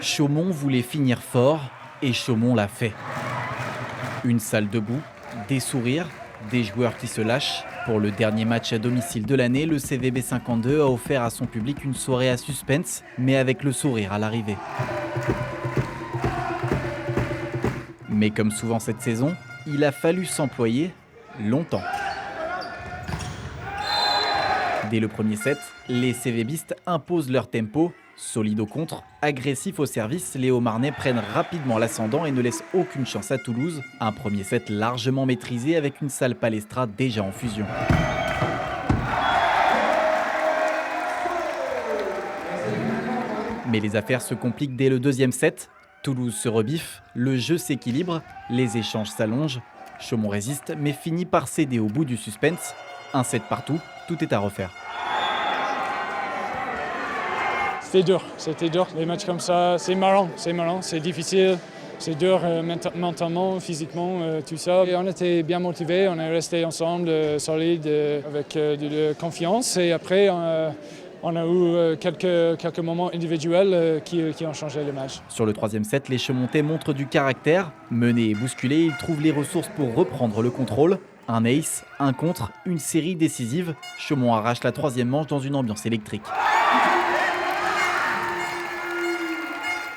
Chaumont voulait finir fort et Chaumont l'a fait. Une salle debout, des sourires, des joueurs qui se lâchent. Pour le dernier match à domicile de l'année, le CVB 52 a offert à son public une soirée à suspense, mais avec le sourire à l'arrivée. Mais comme souvent cette saison, il a fallu s'employer longtemps. Dès le premier set, les CVBistes imposent leur tempo. Solides au contre, agressifs au service, les Haut-Marnais prennent rapidement l'ascendant et ne laissent aucune chance à Toulouse. Un premier set largement maîtrisé avec une salle Palestra déjà en fusion. Mais les affaires se compliquent dès le deuxième set. Toulouse se rebiffe, le jeu s'équilibre, les échanges s'allongent. Chaumont résiste mais finit par céder au bout du suspense. Un set partout, tout est à refaire. C'était dur. Les matchs comme ça, c'est marrant, c'est difficile, c'est dur mentalement, physiquement, tout ça. Et on était bien motivés, on est restés ensemble, solides, avec de confiance. Et après, on a eu quelques moments individuels qui ont changé le match. Sur le troisième set, les Chaumontais montrent du caractère. Menés et bousculés, ils trouvent les ressources pour reprendre le contrôle. Un ace, un contre, une série décisive. Chaumont arrache la troisième manche dans une ambiance électrique.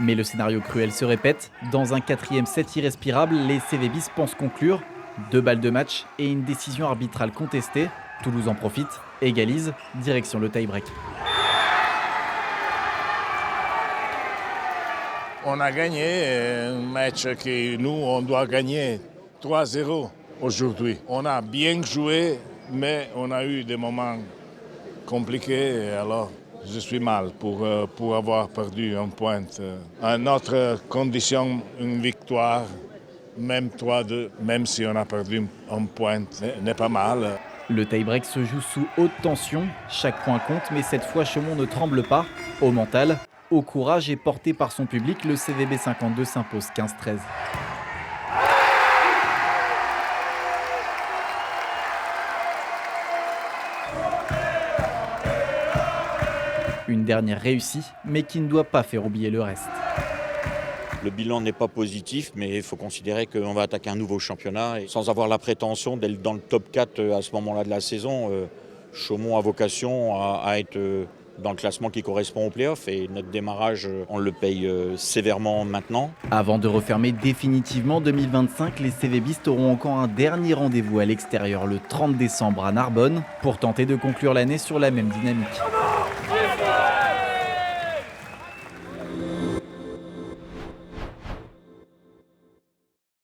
Mais le scénario cruel se répète. Dans un quatrième set irrespirable, les CVBistes pensent conclure. 2 balles de match et une décision arbitrale contestée. Toulouse en profite, égalise, direction le tie-break. On a gagné un match que nous, on doit gagner 3-0 aujourd'hui. On a bien joué, mais on a eu des moments compliqués. Alors, je suis mal pour avoir perdu un point. À notre condition, une victoire, même 3-2, même si on a perdu un point, n'est pas mal. Le tie-break se joue sous haute tension. Chaque point compte, mais cette fois, Chaumont ne tremble pas. Au mental, au courage et porté par son public, le CVB 52 s'impose 15-13. Une dernière réussie, mais qui ne doit pas faire oublier le reste. Le bilan n'est pas positif, mais il faut considérer qu'on va attaquer un nouveau championnat. Et sans avoir la prétention d'être dans le top 4 à ce moment-là de la saison, Chaumont a vocation à être dans le classement qui correspond au play-off. Et notre démarrage, on le paye sévèrement maintenant. Avant de refermer définitivement 2025, les CVBistes auront encore un dernier rendez-vous à l'extérieur le 30 décembre à Narbonne pour tenter de conclure l'année sur la même dynamique.